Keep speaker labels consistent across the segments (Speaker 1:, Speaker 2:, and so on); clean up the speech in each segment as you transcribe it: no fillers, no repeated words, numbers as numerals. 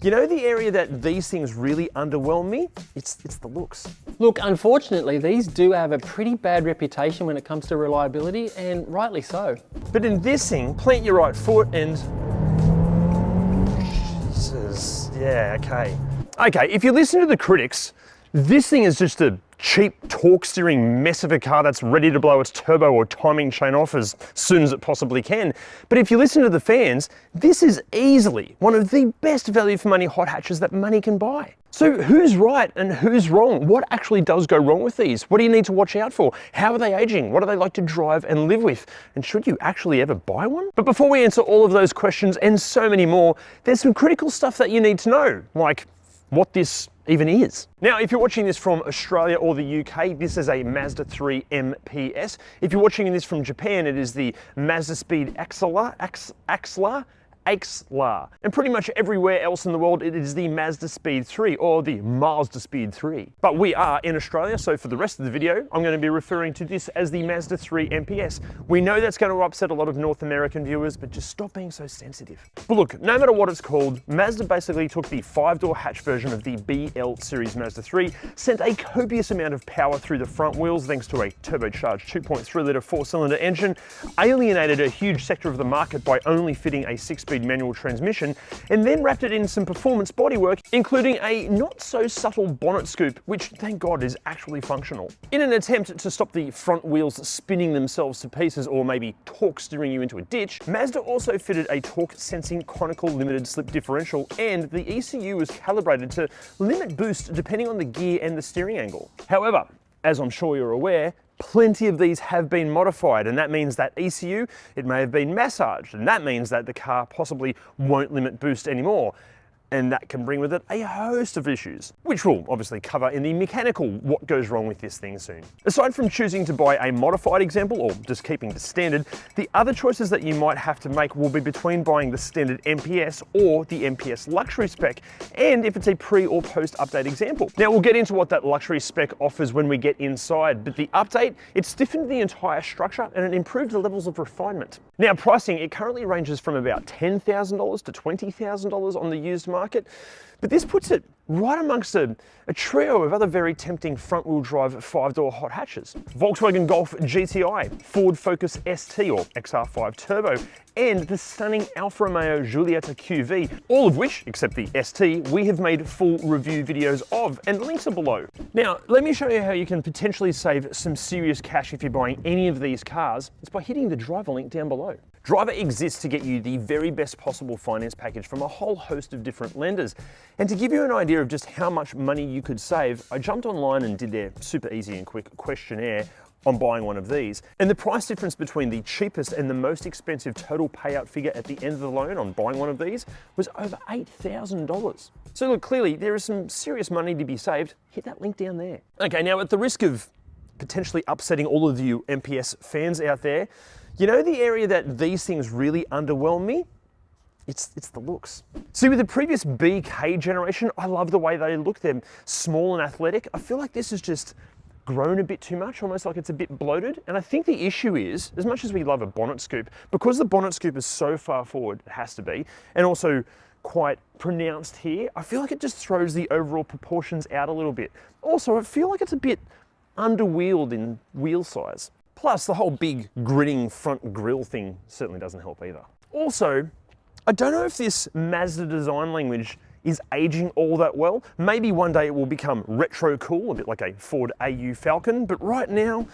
Speaker 1: You know the area that these things really underwhelm me? It's the looks.
Speaker 2: Look, unfortunately, these do have a pretty bad reputation when it comes to reliability, and rightly so.
Speaker 1: But in this thing, plant your right foot and... Jesus, yeah, okay. Okay, if you listen to the critics, this thing is just a cheap torque steering mess of a car that's ready to blow its turbo or timing chain off as soon as it possibly can. But if you listen to the fans, this is easily one of the best value for money hot hatches that money can buy. So who's right and who's wrong? What actually does go wrong with these? What do you need to watch out for? How are they aging? What do they like to drive and live with? And should you actually ever buy one? But before we answer all of those questions and so many more, there's some critical stuff that you need to know, like what this even is. Now, if you're watching this from Australia or the UK, this is a Mazda 3 MPS. If you're watching this from Japan, it is the Mazda Speed Axelar. And pretty much everywhere else in the world, it is the Mazda Speed 3 or the Mazda Speed 3. But we are in Australia, so for the rest of the video, I'm going to be referring to this as the Mazda 3 MPS. We know that's going to upset a lot of North American viewers, but just stop being so sensitive. But look, no matter what it's called, Mazda basically took the 5-door hatch version of the BL series Mazda 3, sent a copious amount of power through the front wheels thanks to a turbocharged 2.3 litre 4-cylinder engine, alienated a huge sector of the market by only fitting a 6-speed manual transmission, and then wrapped it in some performance bodywork, including a not so subtle bonnet scoop, which thank God is actually functional. In an attempt to stop the front wheels spinning themselves to pieces or maybe torque steering you into a ditch, Mazda also fitted a torque sensing conical limited slip differential, and the ECU was calibrated to limit boost depending on the gear and the steering angle. However, as I'm sure you're aware, plenty of these have been modified, and that means that ECU, it may have been massaged, and that means that the car possibly won't limit boost anymore. And that can bring with it a host of issues, which we'll obviously cover in the mechanical what goes wrong with this thing soon. Aside from choosing to buy a modified example or just keeping the standard, the other choices that you might have to make will be between buying the standard MPS or the MPS luxury spec, and if it's a pre or post update example. Now we'll get into what that luxury spec offers when we get inside, but the update, it stiffened the entire structure and it improved the levels of refinement. Now pricing, it currently ranges from about $10,000 to $20,000 on the used market, but this puts it right amongst a trio of other very tempting front-wheel drive 5-door hot hatches. Volkswagen Golf GTI, Ford Focus ST or XR5 Turbo, and the stunning Alfa Romeo Giulietta QV, all of which, except the ST, we have made full review videos of, and links are below. Now, let me show you how you can potentially save some serious cash if you're buying any of these cars. It's by hitting the driver link down below. Driver exists to get you the very best possible finance package from a whole host of different lenders. And to give you an idea of just how much money you could save, I jumped online and did their super easy and quick questionnaire on buying one of these. And the price difference between the cheapest and the most expensive total payout figure at the end of the loan on buying one of these was over $8,000. So look, clearly there is some serious money to be saved. Hit that link down there. Okay, now at the risk of potentially upsetting all of you MPS fans out there, you know the area that these things really underwhelm me? It's the looks. See, with the previous BK generation, I love the way they look. They're small and athletic. I feel like this has just grown a bit too much, almost like it's a bit bloated. And I think the issue is, as much as we love a bonnet scoop, because the bonnet scoop is so far forward, it has to be, and also quite pronounced here, I feel like it just throws the overall proportions out a little bit. Also, I feel like it's a bit underwheeled in wheel size. Plus, the whole big grinning front grille thing certainly doesn't help either. Also, I don't know if this Mazda design language is aging all that well. Maybe one day it will become retro cool, a bit like a Ford AU Falcon, but right now,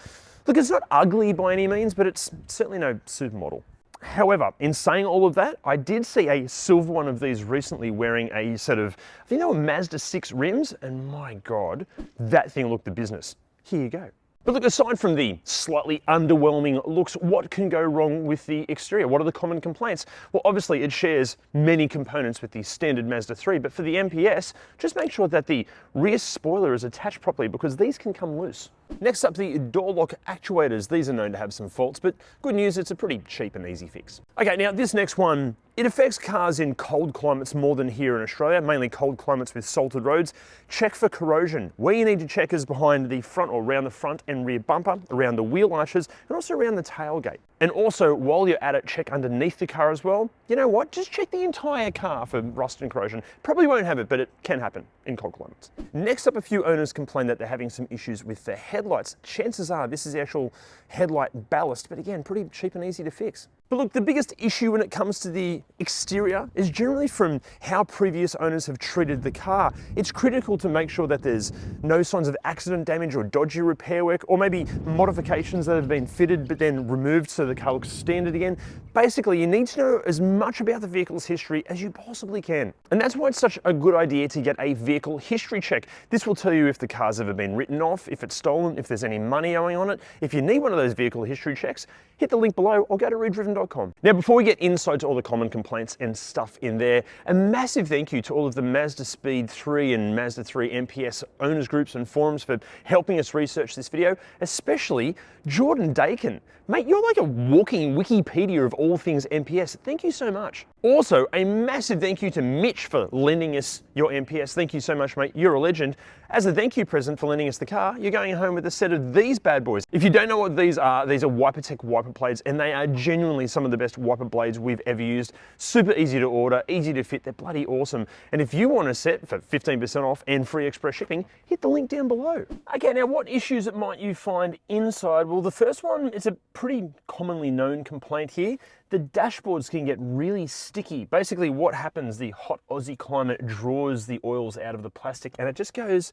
Speaker 1: look, it's not ugly by any means, but it's certainly no supermodel. However, in saying all of that, I did see a silver one of these recently wearing a set of, I think they were Mazda 6 rims, and my God, that thing looked the business. Here you go. But look, aside from the slightly underwhelming looks, what can go wrong with the exterior? What are the common complaints? Well, obviously it shares many components with the standard Mazda 3, but for the MPS, just make sure that the rear spoiler is attached properly because these can come loose. Next up, the door lock actuators. These are known to have some faults, but good news, it's a pretty cheap and easy fix. Okay, now this next one, it affects cars in cold climates more than here in Australia, mainly cold climates with salted roads. Check for corrosion. Where you need to check is behind the front or around the front and rear bumper, around the wheel arches, and also around the tailgate. And also, while you're at it, check underneath the car as well. You know what? Just check the entire car for rust and corrosion. Probably won't have it, but it can happen in Cold climates. Next up, a few owners complain that they're having some issues with their headlights. Chances are this is the actual headlight ballast, but again, pretty cheap and easy to fix. But look, the biggest issue when it comes to the exterior is generally from how previous owners have treated the car. It's critical to make sure that there's no signs of accident damage or dodgy repair work, or maybe modifications that have been fitted but then removed so the car looks standard again. Basically, you need to know as much about the vehicle's history as you possibly can. And that's why it's such a good idea to get a vehicle history check. This will tell you if the car's ever been written off, if it's stolen, if there's any money owing on it. If you need one of those vehicle history checks, hit the link below or go to redriven.com. Now, before we get inside to all the common complaints and stuff in there, a massive thank you to all of the Mazda Speed 3 and Mazda 3 MPS owners groups and forums for helping us research this video, especially Jordan Dakin. Mate, you're like a walking Wikipedia of all things MPS. Thank you so much. Also, a massive thank you to Mitch for lending us your MPS. Thank you so much, mate. You're a legend. As a thank you present for lending us the car, you're going home with a set of these bad boys. If you don't know what these are WiperTech wiper blades, and they are genuinely some of the best wiper blades we've ever used. Super easy to order, easy to fit, they're bloody awesome. And if you want a set for 15% off and free express shipping, hit the link down below. Okay, now what issues might you find inside? Well, the first one is a pretty commonly known complaint here. The dashboards can get really sticky. Basically what happens, the hot Aussie climate draws the oils out of the plastic and it just goes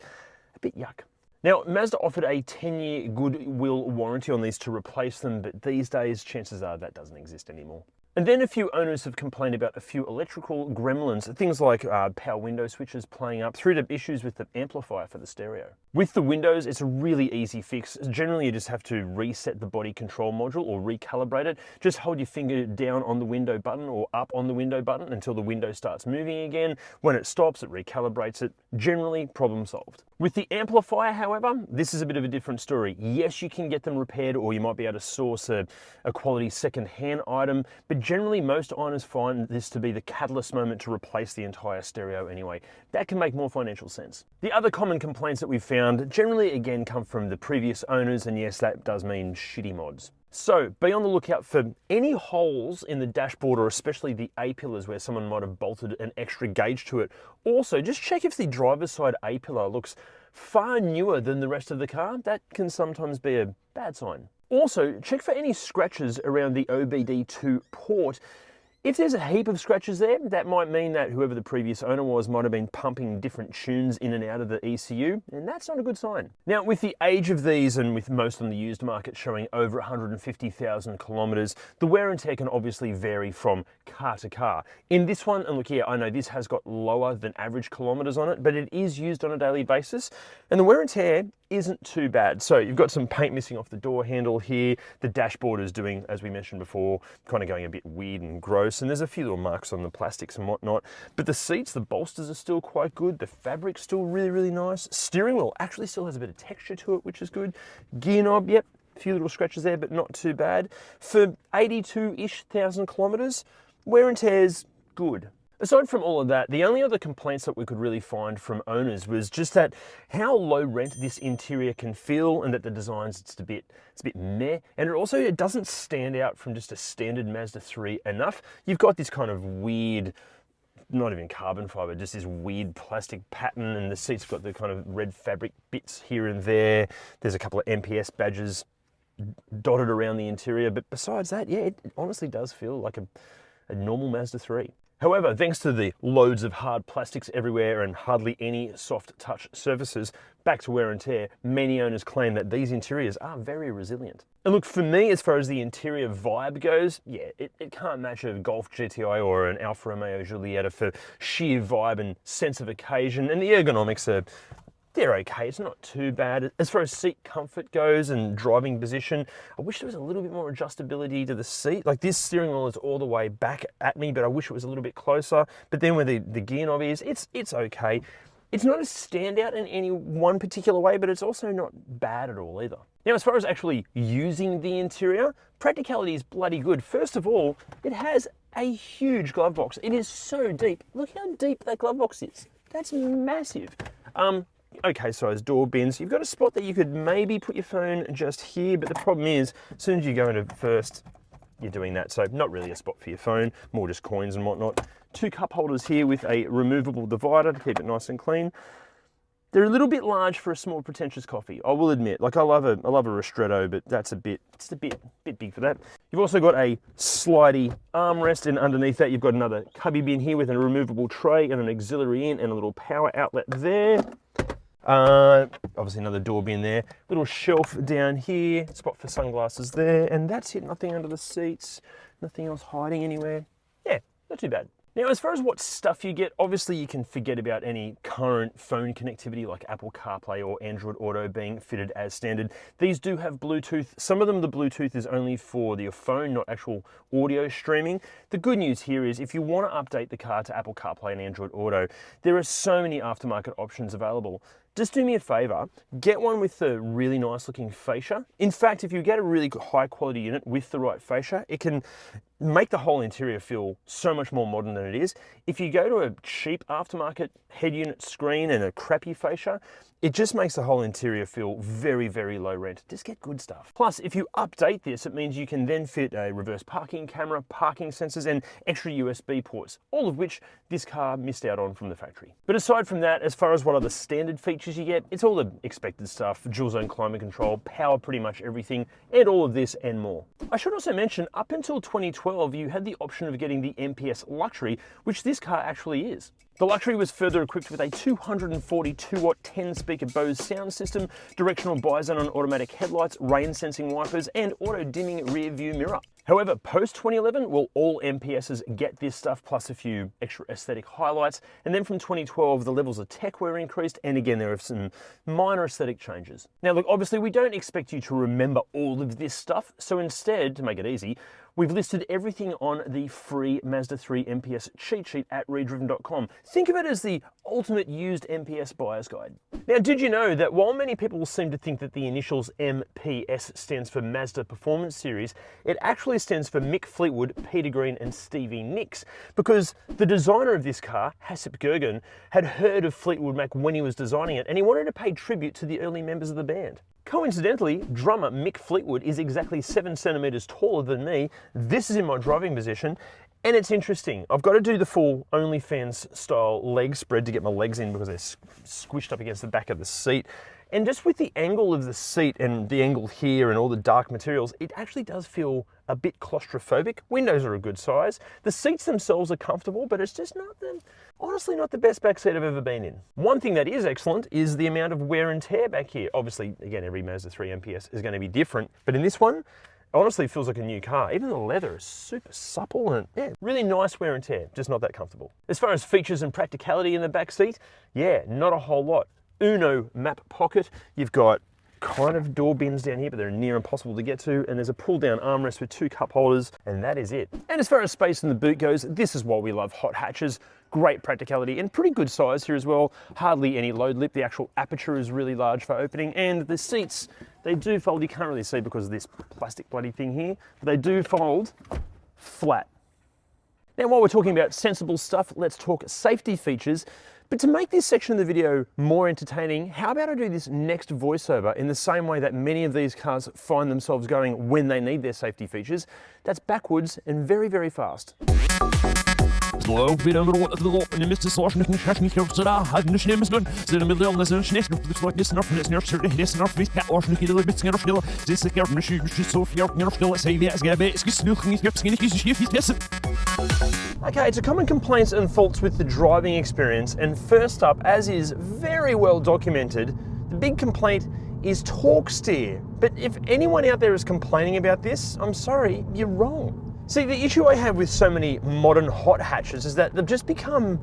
Speaker 1: a bit yuck. Now, Mazda offered a 10-year goodwill warranty on these to replace them, but these days, chances are that doesn't exist anymore. And then a few owners have complained about a few electrical gremlins, things like power window switches playing up, through to issues with the amplifier for the stereo. With the windows, it's a really easy fix. Generally, you just have to reset the body control module or recalibrate it. Just hold your finger down on the window button or up on the window button until the window starts moving again. When it stops, it recalibrates it. Generally, problem solved. With the amplifier, however, this is a bit of a different story. Yes, you can get them repaired, or you might be able to source a quality second-hand item, but generally most owners find this to be the catalyst moment to replace the entire stereo anyway. That can make more financial sense. The other common complaints that we've found generally again come from the previous owners, and yes, that does mean shitty mods. So be on the lookout for any holes in the dashboard, or especially the A-pillars where someone might have bolted an extra gauge to it. Also, just check if the driver's side A-pillar looks far newer than the rest of the car. That can sometimes be a bad sign. Also, check for any scratches around the OBD2 port. If there's a heap of scratches there, that might mean that whoever the previous owner was might have been pumping different tunes in and out of the ECU, and that's not a good sign. Now, with the age of these, and with most on the used market showing over 150,000 kilometers, the wear and tear can obviously vary from car to car. In this one, and look here, I know this has got lower than average kilometers on it, but it is used on a daily basis, and the wear and tear isn't too bad. So you've got some paint missing off the door handle here. The dashboard is doing, as we mentioned before, kind of going a bit weird and gross. And there's a few little marks on the plastics and whatnot. But the seats, the bolsters are still quite good. The fabric's still really, really nice. Steering wheel actually still has a bit of texture to it, which is good. Gear knob, yep, a few little scratches there, but not too bad. For 82-ish thousand kilometers, wear and tear's good. Aside from all of that, the only other complaints that we could really find from owners was just that how low rent this interior can feel, and that the designs, it's a bit meh. And it doesn't stand out from just a standard Mazda 3 enough. You've got this kind of weird, not even carbon fiber, just this weird plastic pattern, and the seats have got the kind of red fabric bits here and there. There's a couple of MPS badges dotted around the interior, but besides that, yeah, it honestly does feel like a normal Mazda 3. However, thanks to the loads of hard plastics everywhere and hardly any soft touch surfaces, back to wear and tear, many owners claim that these interiors are very resilient. And look, for me, as far as the interior vibe goes, yeah, it can't match a Golf GTI or an Alfa Romeo Giulietta for sheer vibe and sense of occasion, and the ergonomics are, they're okay, it's not too bad. As far as seat comfort goes and driving position, I wish there was a little bit more adjustability to the seat. Like, this steering wheel is all the way back at me, but I wish it was a little bit closer. But then where the gear knob is, it's okay. It's not a standout in any one particular way, but it's also not bad at all either. Now, as far as actually using the interior, practicality is bloody good. First of all, it has a huge glove box. It is so deep. Look how deep that glove box is. That's massive. Okay size door bins. You've got a spot that you could maybe put your phone just here, but the problem is, as soon as you go into first, you're doing that. So not really a spot for your phone, more just coins and whatnot. 2 cup holders here with a removable divider to keep it nice and clean. They're a little bit large for a small pretentious coffee, I will admit. Like I love a Ristretto, but that's a bit big for that. You've also got a slidey armrest, and underneath that you've got another cubby bin here with a removable tray and an auxiliary in and a little power outlet there. Obviously another door bin there. Little shelf down here, spot for sunglasses there, and that's it. Nothing under the seats, nothing else hiding anywhere. Yeah, not too bad. Now, as far as what stuff you get, obviously you can forget about any current phone connectivity like Apple CarPlay or Android Auto being fitted as standard. These do have Bluetooth. Some of them, the Bluetooth is only for your phone, not actual audio streaming. The good news here is if you want to update the car to Apple CarPlay and Android Auto, there are so many aftermarket options available. Just do me a favor, get one with the really nice looking fascia. In fact, if you get a really high quality unit with the right fascia, it can make the whole interior feel so much more modern than it is. If you go to a cheap aftermarket head unit screen and a crappy fascia, it just makes the whole interior feel very, very low rent. Just get good stuff. Plus, if you update this, it means you can then fit a reverse parking camera, parking sensors, and extra USB ports, all of which this car missed out on from the factory. But aside from that, as far as what other standard features you get, it's all the expected stuff: dual zone climate control, power pretty much everything, and all of this and more. I should also mention, up until 2012, you had the option of getting the MPS Luxury, which this car actually is. The Luxury was further equipped with a 242-watt 10-speaker Bose sound system, directional bi-xenon automatic headlights, rain-sensing wipers, and auto-dimming rear-view mirror. However, post-2011, well, all MPSs get this stuff, plus a few extra aesthetic highlights. And then from 2012, the levels of tech were increased, and again, there are some minor aesthetic changes. Now, look, obviously, we don't expect you to remember all of this stuff, so instead, to make it easy, we've listed everything on the free Mazda 3 MPS cheat sheet at redriven.com. Think of it as the ultimate used MPS buyer's guide. Now, did you know that while many people seem to think that the initials MPS stands for Mazda Performance Series, it actually stands for Mick Fleetwood, Peter Green, and Stevie Nicks, because the designer of this car, Hassip Gergen, had heard of Fleetwood Mac when he was designing it, and he wanted to pay tribute to the early members of the band. Coincidentally, drummer Mick Fleetwood is exactly 7 centimeters taller than me. This is in my driving position, and it's interesting. I've got to do the full OnlyFans style leg spread to get my legs in because they're squished up against the back of the seat. And just with the angle of the seat and the angle here and all the dark materials, it actually does feel a bit claustrophobic. Windows are a good size. The seats themselves are comfortable, but it's just honestly not the best back seat I've ever been in. One thing that is excellent is the amount of wear and tear back here. Obviously, again, every Mazda 3 MPS is going to be different, but in this one, honestly feels like a new car. Even the leather is super supple and yeah, really nice wear and tear, just not that comfortable. As far as features and practicality in the back seat, yeah, not a whole lot. Uno map pocket, you've got kind of door bins down here, but they're near impossible to get to, and there's a pull down armrest with 2 cup holders, and that is it. And as far as space in the boot goes, this is why we love hot hatches. Great practicality and pretty good size here as well. Hardly any load lip. The actual aperture is really large for opening, and the seats, they do fold. You can't really see because of this plastic bloody thing here, but they do fold flat. Now, while we're talking about sensible stuff, let's talk safety features. But to make this section of the video more entertaining, how about I do this next voiceover in the same way that many of these cars find themselves going when they need their safety features. That's backwards and very, very fast.
Speaker 3: Slow bit of the law, and Mr. Sloshnik and Shashnik of Sada, had the Schneems done, so the middle of the Schnees, the like this enough, and it's near certain, this enough, this cat, or Schnicky, the bits, and still, this is the careful, she's so fear, and still, say, yes, get a bit, it's snooping, it's skinny, yes.
Speaker 1: Okay, it's a common complaints and faults with the driving experience, and first up, as is very well documented, the big complaint is torque steer. But if anyone out there is complaining about this, I'm sorry, you're wrong. See, the issue I have with so many modern hot hatches is that they've just become,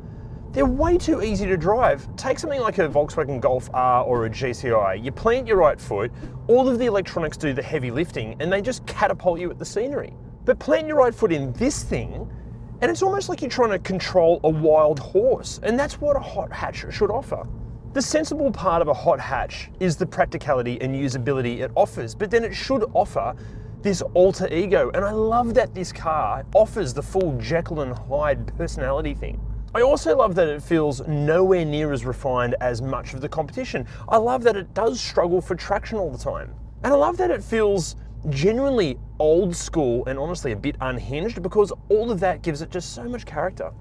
Speaker 1: they're way too easy to drive. Take something like a Volkswagen Golf R or a GCI. You plant your right foot, all of the electronics do the heavy lifting, and they just catapult you at the scenery. But plant your right foot in this thing, and it's almost like you're trying to control a wild horse, and that's what a hot hatch should offer. The sensible part of a hot hatch is the practicality and usability it offers, but then it should offer this alter ego, and I love that this car offers the full Jekyll and Hyde personality thing. I also love that it feels nowhere near as refined as much of the competition. I love that it does struggle for traction all the time. And I love that it feels genuinely old school and honestly a bit unhinged, because all of that gives it just so much character.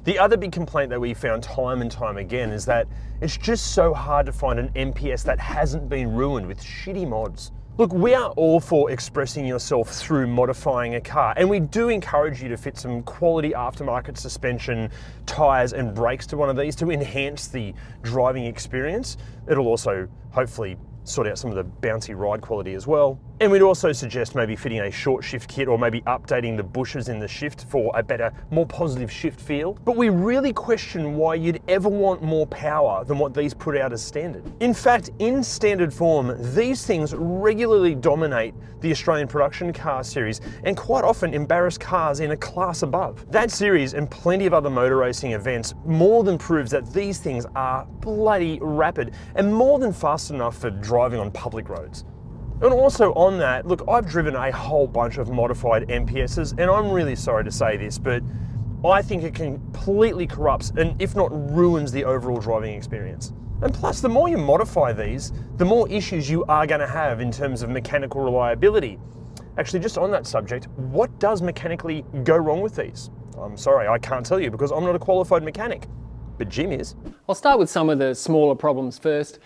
Speaker 1: The other big complaint that we found time and time again is that it's just so hard to find an MPS that hasn't been ruined with shitty mods. Look, we are all for expressing yourself through modifying a car, and we do encourage you to fit some quality aftermarket suspension, tyres and brakes to one of these to enhance the driving experience. It'll also hopefully sort out some of the bouncy ride quality as well. And we'd also suggest maybe fitting a short shift kit or maybe updating the bushes in the shift for a better, more positive shift feel. But we really question why you'd ever want more power than what these put out as standard. In fact, in standard form, these things regularly dominate the Australian production car series and quite often embarrass cars in a class above. That series and plenty of other motor racing events more than proves that these things are bloody rapid and more than fast enough for driving on public roads. And also on that, look, I've driven a whole bunch of modified MPSs, and I'm really sorry to say this, but I think it completely corrupts and if not ruins the overall driving experience. And plus, the more you modify these, the more issues you are going to have in terms of mechanical reliability. Actually, just on that subject, what does mechanically go wrong with these? I'm sorry, I can't tell you because I'm not a qualified mechanic, but Jim is.
Speaker 2: I'll start with some of the smaller problems first.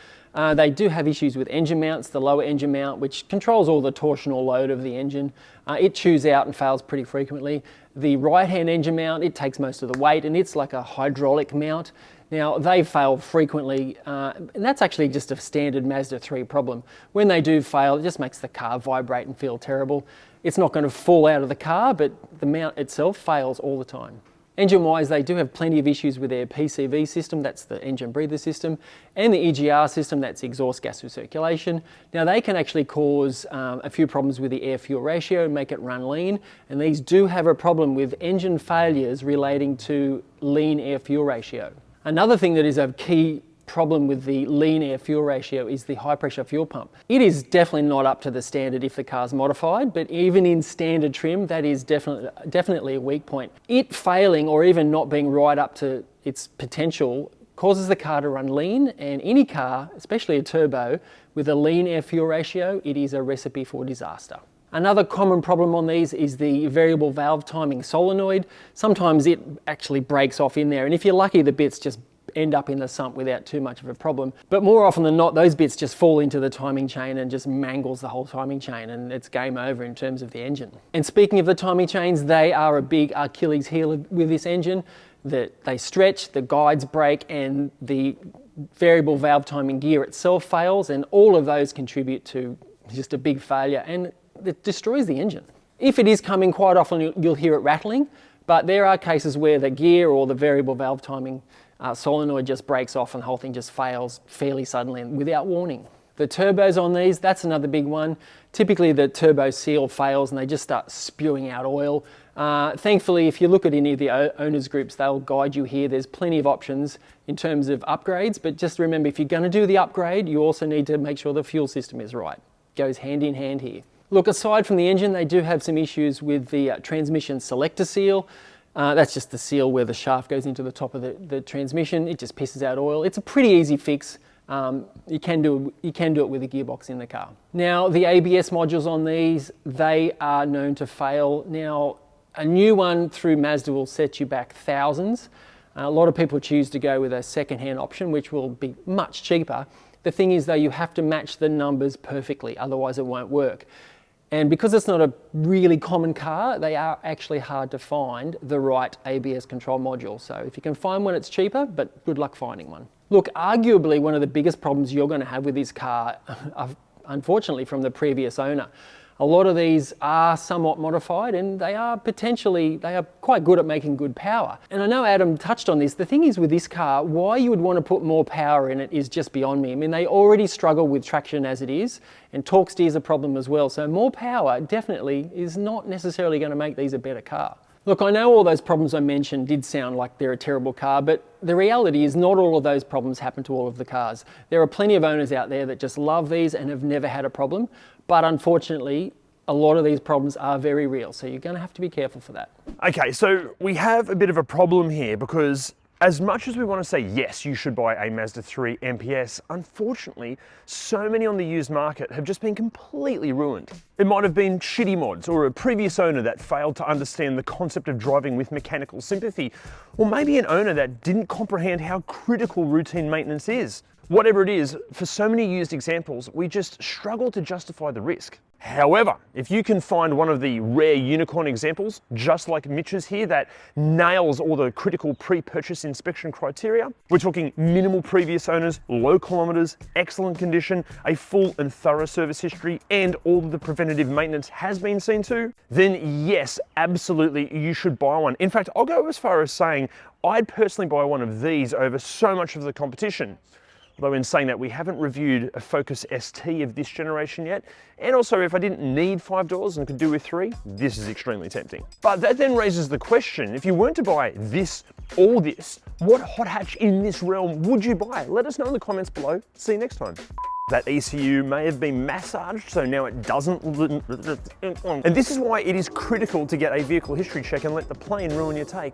Speaker 2: They do have issues with engine mounts, the lower engine mount, which controls all the torsional load of the engine. It chews out and fails pretty frequently. The right-hand engine mount, it takes most of the weight, and it's like a hydraulic mount. Now, they fail frequently, and that's actually just a standard Mazda 3 problem. When they do fail, it just makes the car vibrate and feel terrible. It's not going to fall out of the car, but the mount itself fails all the time. Engine-wise, they do have plenty of issues with their PCV system, that's the engine breather system, and the EGR system, that's exhaust gas recirculation. Now, they can actually cause a few problems with the air-fuel ratio and make it run lean, and these do have a problem with engine failures relating to lean air-fuel ratio. Another thing that is a key problem with the lean air-fuel ratio is the high-pressure fuel pump. It is definitely not up to the standard if the car's modified, but even in standard trim, that is definitely a weak point. It failing or even not being right up to its potential causes the car to run lean, and any car, especially a turbo, with a lean air-fuel ratio, it is a recipe for disaster. Another common problem on these is the variable valve timing solenoid. Sometimes it actually breaks off in there, and if you're lucky, the bits just end up in the sump without too much of a problem. But more often than not, those bits just fall into the timing chain and just mangles the whole timing chain, and it's game over in terms of the engine. And speaking of the timing chains, they are a big Achilles heel with this engine. That they stretch, the guides break, and the variable valve timing gear itself fails, and all of those contribute to just a big failure, and it destroys the engine. If it is coming, quite often you'll hear it rattling, but there are cases where the gear or the variable valve timing solenoid just breaks off and the whole thing just fails fairly suddenly and without warning. The turbos on these, that's another big one. Typically the turbo seal fails and they just start spewing out oil. Thankfully, if you look at any of the owners groups, they'll guide you here. There's plenty of options in terms of upgrades, but just remember, if you're going to do the upgrade, you also need to make sure the fuel system is right. Goes hand in hand here. Look, aside from the engine, they do have some issues with the transmission selector seal. That's just the seal where the shaft goes into the top of the transmission. It just pisses out oil. It's a pretty easy fix. You can do it with a gearbox in the car. Now, the ABS modules on these, they are known to fail. Now, a new one through Mazda will set you back thousands. A lot of people choose to go with a second-hand option, which will be much cheaper. The thing is, though, you have to match the numbers perfectly, otherwise it won't work. And because it's not a really common car, they are actually hard to find the right ABS control module. So if you can find one, it's cheaper, but good luck finding one. Look, arguably one of the biggest problems you're going to have with this car, unfortunately from the previous owner, a lot of these are somewhat modified and they are quite good at making good power. And I know Adam touched on this. The thing is with this car, why you would want to put more power in it is just beyond me. I mean, they already struggle with traction as it is, and torque steer is a problem as well. So more power definitely is not necessarily going to make these a better car. Look, I know all those problems I mentioned did sound like they're a terrible car, but the reality is not all of those problems happen to all of the cars. There are plenty of owners out there that just love these and have never had a problem, but unfortunately, a lot of these problems are very real, so you're going to have to be careful for that.
Speaker 1: Okay, so we have a bit of a problem here because As much as we want to say yes, you should buy a Mazda 3 MPS, unfortunately, so many on the used market have just been completely ruined. It might have been shitty mods or a previous owner that failed to understand the concept of driving with mechanical sympathy, or maybe an owner that didn't comprehend how critical routine maintenance is. Whatever it is, for so many used examples, we just struggle to justify the risk. However, if you can find one of the rare unicorn examples, just like Mitch's here, that nails all the critical pre-purchase inspection criteria, we're talking minimal previous owners, low kilometers, excellent condition, a full and thorough service history, and all of the preventative maintenance has been seen to, then yes, absolutely, you should buy one. In fact, I'll go as far as saying I'd personally buy one of these over so much of the competition. Although in saying that, we haven't reviewed a Focus ST of this generation yet. And also, if I didn't need 5 doors and could do with 3, this is extremely tempting. But that then raises the question, if you weren't to buy this or this, what hot hatch in this realm would you buy? Let us know in the comments below. See you next time. That ECU may have been massaged, so now it doesn't. And this is why it is critical to get a vehicle history check and let the plane ruin your take.